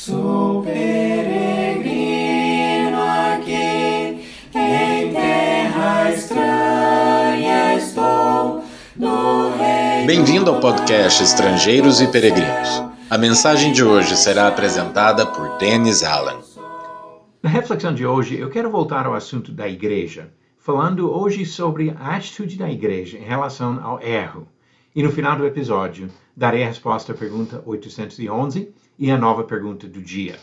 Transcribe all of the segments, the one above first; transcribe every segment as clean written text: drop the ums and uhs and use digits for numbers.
Sou peregrino aqui, em terra estranha estou, no reino. Bem-vindo ao podcast Estrangeiros e Peregrinos. A mensagem de hoje será apresentada por Dennis Allen. Na reflexão de hoje, eu quero voltar ao assunto da igreja, falando hoje sobre a atitude da igreja em relação ao erro. E no final do episódio, darei a resposta à pergunta 811 e a nova pergunta do dia.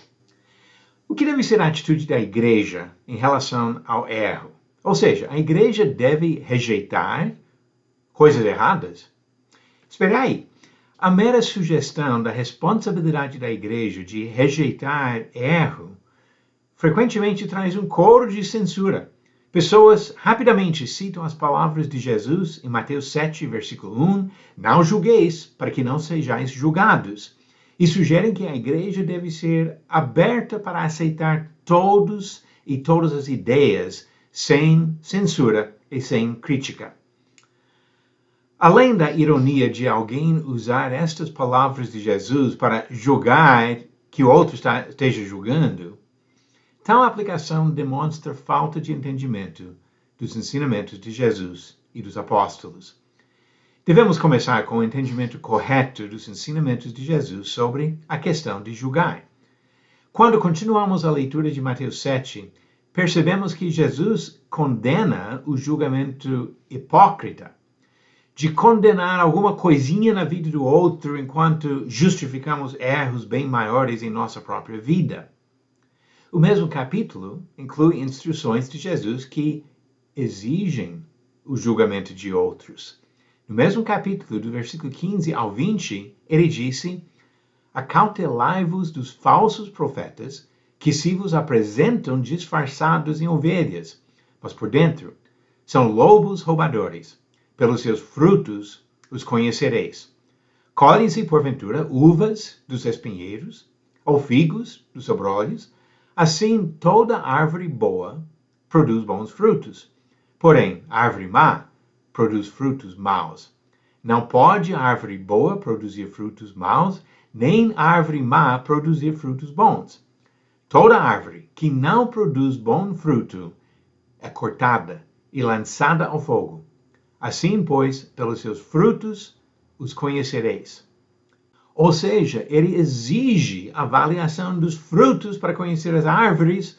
O que deve ser a atitude da igreja em relação ao erro? Ou seja, a igreja deve rejeitar coisas erradas? Espera aí. A mera sugestão da responsabilidade da igreja de rejeitar erro frequentemente traz um coro de censura. Pessoas rapidamente citam as palavras de Jesus em Mateus 7, versículo 1, não julgueis, para que não sejais julgados, e sugerem que a igreja deve ser aberta para aceitar todos e todas as ideias, sem censura e sem crítica. Além da ironia de alguém usar estas palavras de Jesus para julgar que o outro esteja julgando, tal aplicação demonstra falta de entendimento dos ensinamentos de Jesus e dos apóstolos. Devemos começar com o entendimento correto dos ensinamentos de Jesus sobre a questão de julgar. Quando continuamos a leitura de Mateus 7, percebemos que Jesus condena o julgamento hipócrita, de condenar alguma coisinha na vida do outro enquanto justificamos erros bem maiores em nossa própria vida. O mesmo capítulo inclui instruções de Jesus que exigem o julgamento de outros. No mesmo capítulo, do versículo 15 ao 20, ele disse: acautelai-vos dos falsos profetas, que se vos apresentam disfarçados em ovelhas, mas por dentro são lobos roubadores. Pelos seus frutos os conhecereis. Colhem-se, porventura, uvas dos espinheiros, ou figos dos sobrolhos? Assim, toda árvore boa produz bons frutos. Porém, a árvore má produz frutos maus. Não pode a árvore boa produzir frutos maus, nem a árvore má produzir frutos bons. Toda árvore que não produz bom fruto é cortada e lançada ao fogo. Assim, pois, pelos seus frutos os conhecereis. Ou seja, ele exige a avaliação dos frutos para conhecer as árvores,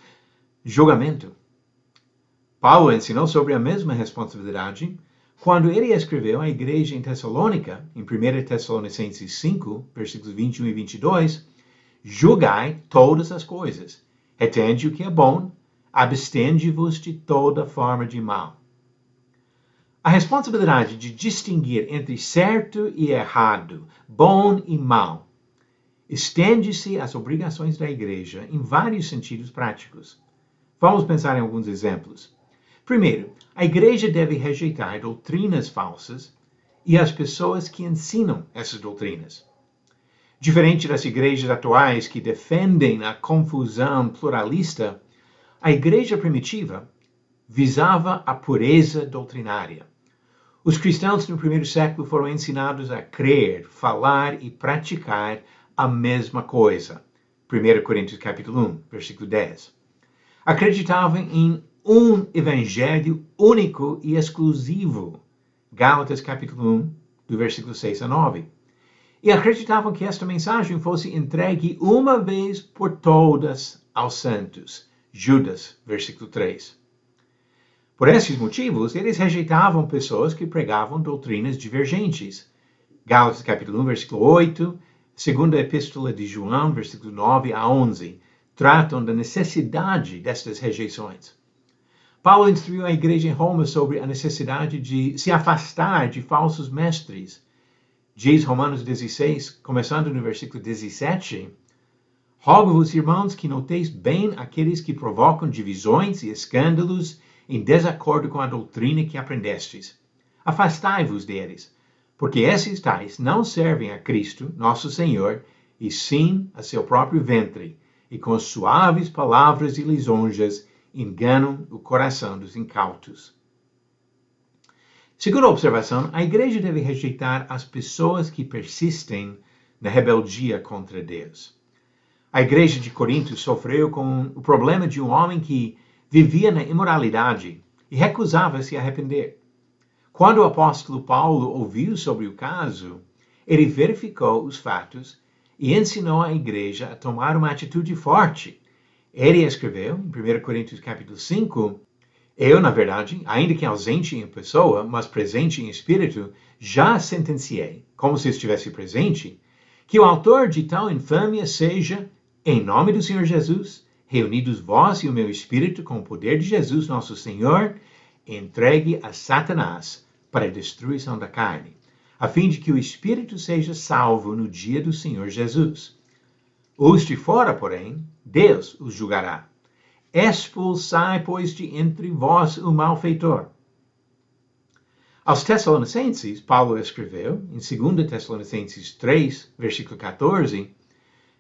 julgamento. Paulo ensinou sobre a mesma responsabilidade quando ele escreveu à igreja em Tessalônica, em 1 Tessalonicenses 5, versículos 21 e 22, julgai todas as coisas, retende o que é bom, abstende-vos de toda forma de mal. A responsabilidade de distinguir entre certo e errado, bom e mal, estende-se às obrigações da igreja em vários sentidos práticos. Vamos pensar em alguns exemplos. Primeiro, a igreja deve rejeitar doutrinas falsas e as pessoas que ensinam essas doutrinas. Diferente das igrejas atuais que defendem a confusão pluralista, a igreja primitiva visava a pureza doutrinária. Os cristãos no primeiro século foram ensinados a crer, falar e praticar a mesma coisa. 1 Coríntios capítulo 1, versículo 10. Acreditavam em um evangelho único e exclusivo. Gálatas capítulo 1, do versículo 6 a 9. E acreditavam que esta mensagem fosse entregue uma vez por todas aos santos. Judas, versículo 3. Por esses motivos, eles rejeitavam pessoas que pregavam doutrinas divergentes. Gálatas capítulo 1, versículo 8, segunda epístola de João, versículo 9 a 11, tratam da necessidade destas rejeições. Paulo instruiu a igreja em Roma sobre a necessidade de se afastar de falsos mestres. Diz Romanos 16, começando no versículo 17, rogo-vos, irmãos, que noteis bem aqueles que provocam divisões e escândalos em desacordo com a doutrina que aprendestes. Afastai-vos deles, porque esses tais não servem a Cristo, nosso Senhor, e sim a seu próprio ventre, e com suaves palavras e lisonjas enganam o coração dos incautos. Segunda observação, a igreja deve rejeitar as pessoas que persistem na rebeldia contra Deus. A igreja de Corinto sofreu com o problema de um homem que vivia na imoralidade e recusava se arrepender. Quando o apóstolo Paulo ouviu sobre o caso, ele verificou os fatos e ensinou a igreja a tomar uma atitude forte. Ele escreveu, em 1 Coríntios capítulo 5, eu, na verdade, ainda que ausente em pessoa, mas presente em espírito, já sentenciei, como se estivesse presente, que o autor de tal infâmia seja, em nome do Senhor Jesus, reunidos vós e o meu espírito com o poder de Jesus nosso Senhor, entregue a Satanás para a destruição da carne, a fim de que o espírito seja salvo no dia do Senhor Jesus. Os de fora, porém, Deus os julgará. Expulsai, pois, de entre vós o malfeitor. Aos Tessalonicenses, Paulo escreveu, em 2 Tessalonicenses 3, versículo 14,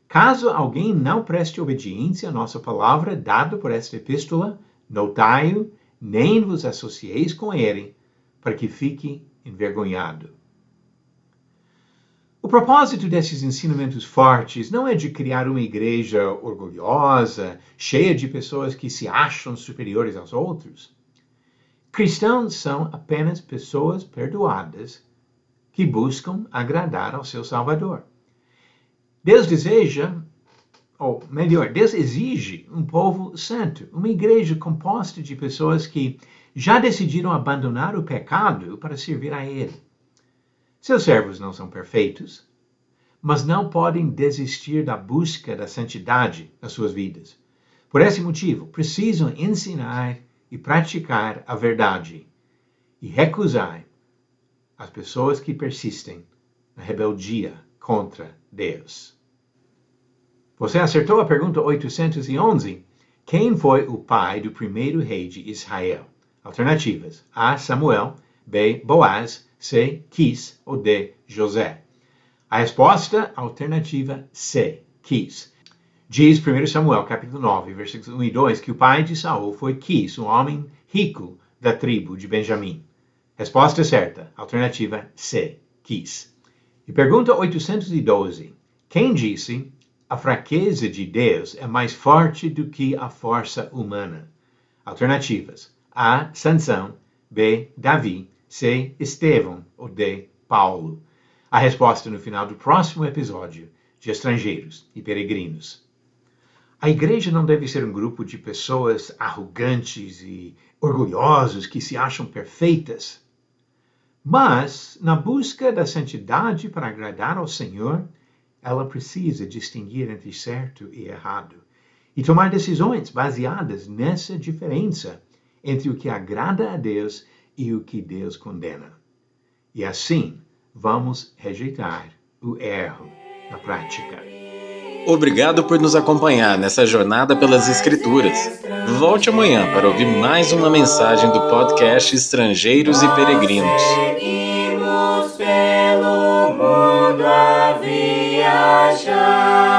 caso alguém não preste obediência à nossa palavra dada por esta epístola, notai-o, nem vos associeis com ele, para que fique envergonhado. O propósito desses ensinamentos fortes não é de criar uma igreja orgulhosa, cheia de pessoas que se acham superiores aos outros. Cristãos são apenas pessoas perdoadas que buscam agradar ao seu Salvador. Deus deseja, ou melhor, Deus exige um povo santo, uma igreja composta de pessoas que já decidiram abandonar o pecado para servir a Ele. Seus servos não são perfeitos, mas não podem desistir da busca da santidade nas suas vidas. Por esse motivo, precisam ensinar e praticar a verdade e recusar as pessoas que persistem na rebeldia contra Deus. Você acertou a pergunta 811? Quem foi o pai do primeiro rei de Israel? Alternativas: A. Samuel, B. Boaz, C. Quis ou D. José. A resposta, alternativa C. Quis. Diz 1 Samuel, capítulo 9, versículos 1 e 2, que o pai de Saul foi Quis, um homem rico da tribo de Benjamim. Resposta certa, alternativa C. Quis. E pergunta 812. Quem disse, a fraqueza de Deus é mais forte do que a força humana? Alternativas: A. Sansão, B. Davi, C. Estevão ou D. Paulo. A resposta no final do próximo episódio de Estrangeiros e Peregrinos. A igreja não deve ser um grupo de pessoas arrogantes e orgulhosos que se acham perfeitas. Mas, na busca da santidade para agradar ao Senhor, ela precisa distinguir entre certo e errado e tomar decisões baseadas nessa diferença entre o que agrada a Deus e o que Deus condena. E assim, vamos rejeitar o erro na prática. Obrigado por nos acompanhar nessa jornada pelas Escrituras. Volte amanhã para ouvir mais uma mensagem do podcast Estrangeiros e Peregrinos. Seguimos pelo mundo a viajar.